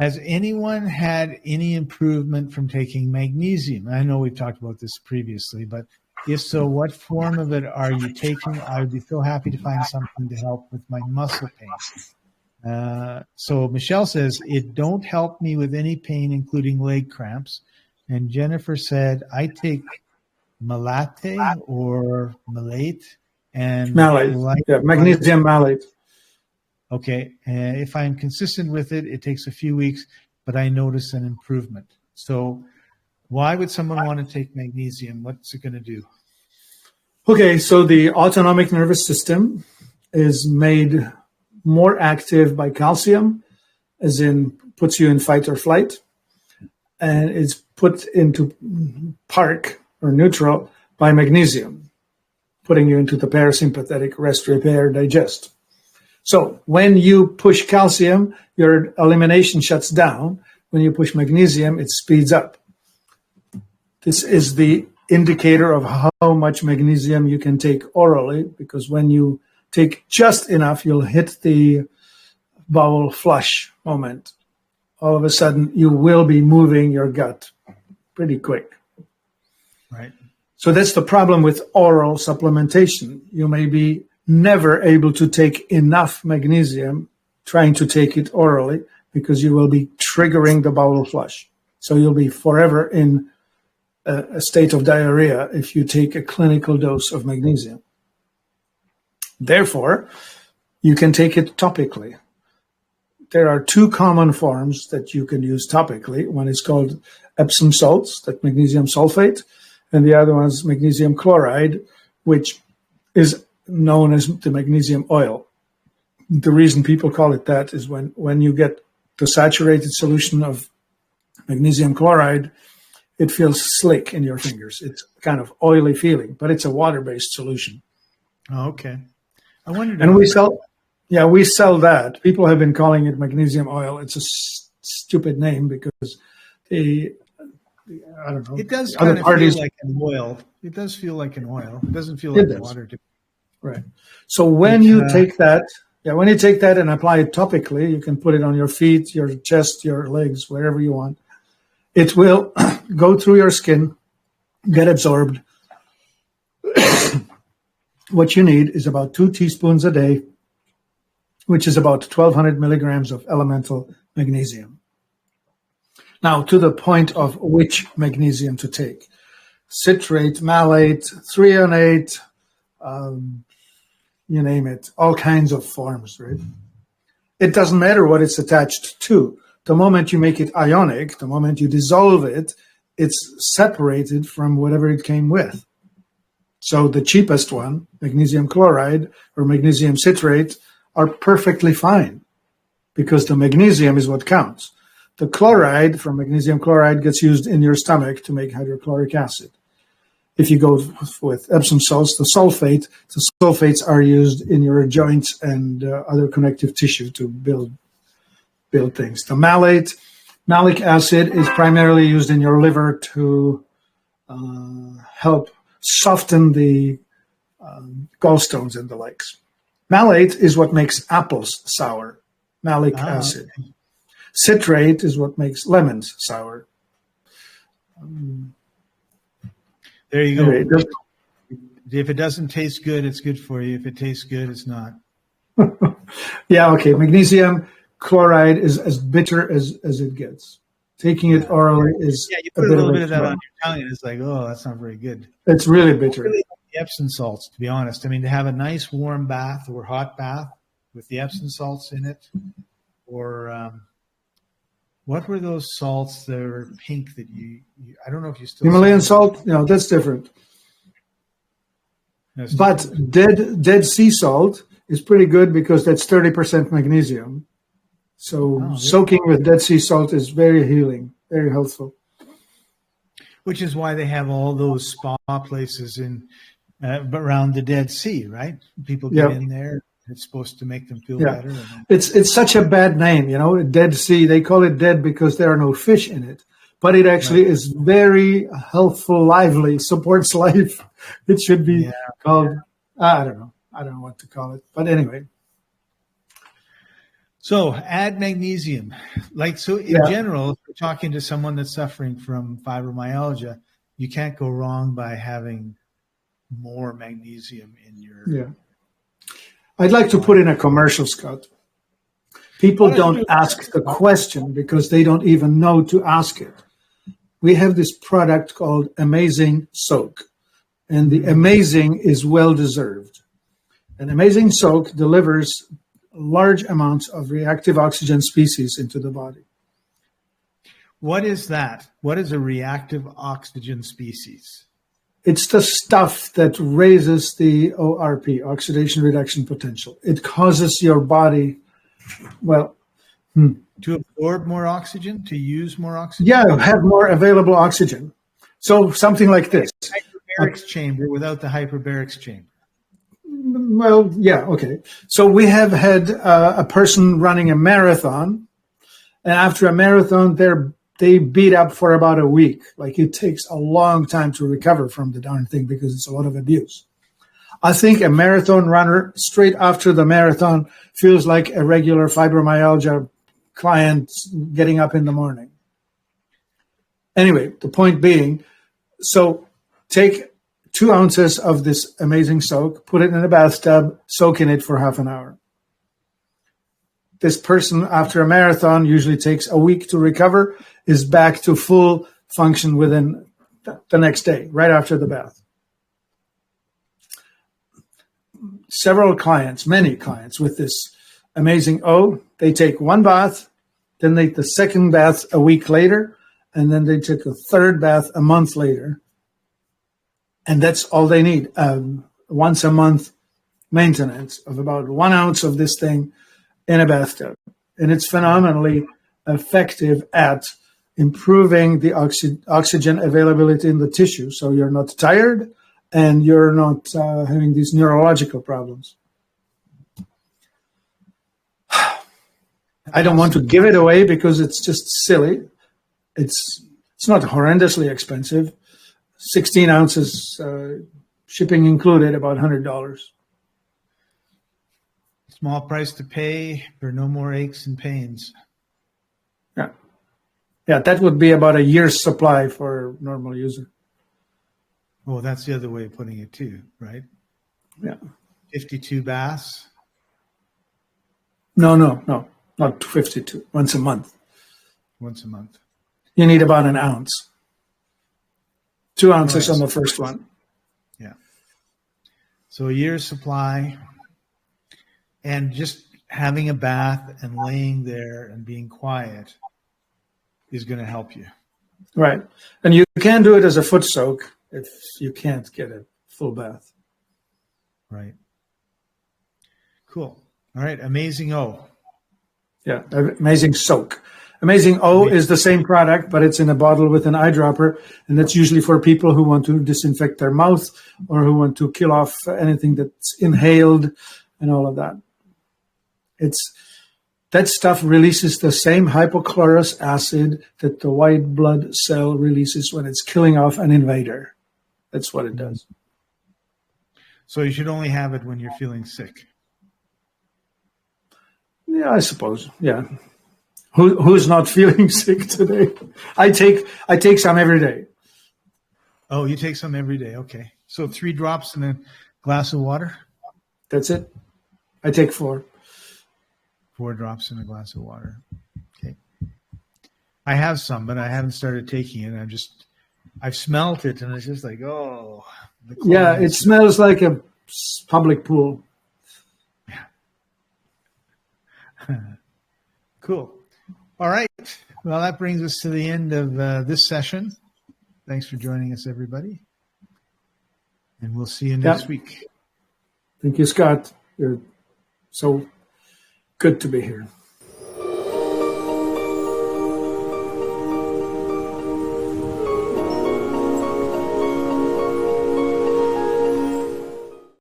Has anyone had any improvement from taking magnesium? I know we've talked about this previously, but if so, what form of it are you taking? I would be so happy to find something to help with my muscle pain. So Michelle says, it don't help me with any pain, including leg cramps. And Jennifer said, I take malate or malate and malate, magnesium malate. Okay. If I'm consistent with it, it takes a few weeks, but I notice an improvement. So why would someone want to take magnesium? What's it going to do? Okay, so the autonomic nervous system is made more active by calcium, as in puts you in fight or flight, and it's put into park or neutral by magnesium, putting you into the parasympathetic rest, repair, digest. So when you push calcium, your elimination shuts down. When you push magnesium, it speeds up. This is the indicator of how much magnesium you can take orally, because when you take just enough, you'll hit the bowel flush moment. All of a sudden, you will be moving your gut pretty quick. Right. So that's the problem with oral supplementation. You may be never able to take enough magnesium trying to take it orally, because you will be triggering the bowel flush. So you'll be forever in a state of diarrhea if you take a clinical dose of magnesium. Therefore, you can take it topically. There are two common forms that you can use topically. One is called Epsom salts, that magnesium sulfate, and the other one is magnesium chloride, which is known as the magnesium oil. The reason people call it that is when you get the saturated solution of magnesium chloride, it feels slick in your fingers. It's kind of oily feeling, but it's a water-based solution. Oh, okay. I wondered. And we sell that. People have been calling it magnesium oil. It's a stupid name because I don't know. It does kind of feel like an oil. It does feel like an oil. It doesn't feel like water. Right. So when you take that and apply it topically, you can put it on your feet, your chest, your legs, wherever you want. It will go through your skin, get absorbed. What you need is about 2 teaspoons a day, which is about 1,200 milligrams of elemental magnesium. Now, to the point of which magnesium to take. Citrate, malate, threonate, you name it, all kinds of forms, right? It doesn't matter what it's attached to. The moment you make it ionic, the moment you dissolve it, it's separated from whatever it came with. So the cheapest one, magnesium chloride or magnesium citrate, are perfectly fine because the magnesium is what counts. The chloride from magnesium chloride gets used in your stomach to make hydrochloric acid. If you go with Epsom salts, the sulfates are used in your joints and other connective tissue to build things. The malic acid is primarily used in your liver to help soften the gallstones and the likes. Malate is what makes apples sour, malic acid. Okay. Citrate is what makes lemons sour. There you go. Anyway, if it doesn't taste good, it's good for you. If it tastes good, it's not. Yeah, okay. Magnesium chloride is as bitter as it gets. Taking it orally is you put a little bit of that on your tongue, and it's like, oh, that's not very good. It's really bitter. Really like the Epsom salts, to be honest. I mean, to have a nice warm bath or hot bath with the Epsom salts in it, or what were those salts that are pink that you I don't know if you still Himalayan salt? No, that's different. But Dead Sea salt is pretty good because that's 30% magnesium. So soaking with Dead Sea salt is very healing, very healthful. Which is why they have all those spa places in around the Dead Sea, right? People get in there. It's supposed to make them feel better. It's such a bad name, Dead Sea. They call it dead because there are no fish in it. But it actually is very healthful, lively, supports life. It should be called, I don't know what to call it. But anyway. So add magnesium. So in general, if you're talking to someone that's suffering from fibromyalgia, you can't go wrong by having more magnesium in your. Yeah. I'd like to put in a commercial, Scott. People don't ask the question because they don't even know to ask it. We have this product called Amazing Soak, and the amazing is well-deserved. An Amazing Soak delivers large amounts of reactive oxygen species into the body. What is that? What is a reactive oxygen species? It's the stuff that raises the ORP, oxidation reduction potential. It causes your body, to absorb more oxygen, to use more oxygen? Yeah, have more available oxygen. So something like this. Hyperbaric chamber without the hyperbaric chamber. Well, yeah, okay. So we have had a person running a marathon, and after a marathon, they beat up for about a week. Like, it takes a long time to recover from the darn thing because it's a lot of abuse. I think a marathon runner straight after the marathon feels like a regular fibromyalgia client getting up in the morning. Anyway, the point being, so take 2 ounces of this Amazing Soak, put it in a bathtub, soak in it for half an hour. This person, after a marathon, usually takes a week to recover, is back to full function within the next day, right after the bath. Several clients, many clients with this Amazing O, they take 1 bath, then they take the second bath a week later, and then they take a third bath a month later. And that's all they need. Once a month maintenance of about 1 ounce of this thing in a bathtub. And it's phenomenally effective at improving the oxygen availability in the tissue. So you're not tired and you're not having these neurological problems. I don't want to give it away because it's just silly. It's not horrendously expensive. 16 ounces, shipping included, about $100. Small price to pay for no more aches and pains. Yeah, that would be about a year's supply for a normal user. Oh, that's the other way of putting it too, right? Yeah. 52 baths? No, not 52. Once a month. Once a month. You need about an ounce. 2 ounces on the first one. Yeah. So a year's supply, and just having a bath and laying there and being quiet is going to help you. Right. And you can do it as a foot soak if you can't get a full bath. Right. Cool. All right. Amazing O. Yeah. Amazing Soak. Amazing O is the same product, but it's in a bottle with an eyedropper, and that's usually for people who want to disinfect their mouth or who want to kill off anything that's inhaled and all of that. That stuff releases the same hypochlorous acid that the white blood cell releases when it's killing off an invader. That's what it does. So you should only have it when you're feeling sick. Yeah, I suppose. Yeah. Who's not feeling sick today? I take some every day. Oh, you take some every day. Okay. So 3 drops in a glass of water? That's it. I take 4. 4 drops in a glass of water. Okay. I have some, but I haven't started taking it. I've smelt it, and it's just like, oh. Yeah, it smells like a public pool. Yeah. Cool. All right. Well, that brings us to the end of this session. Thanks for joining us, everybody. And we'll see you next week. Thank you, Scott. You're so good to be here.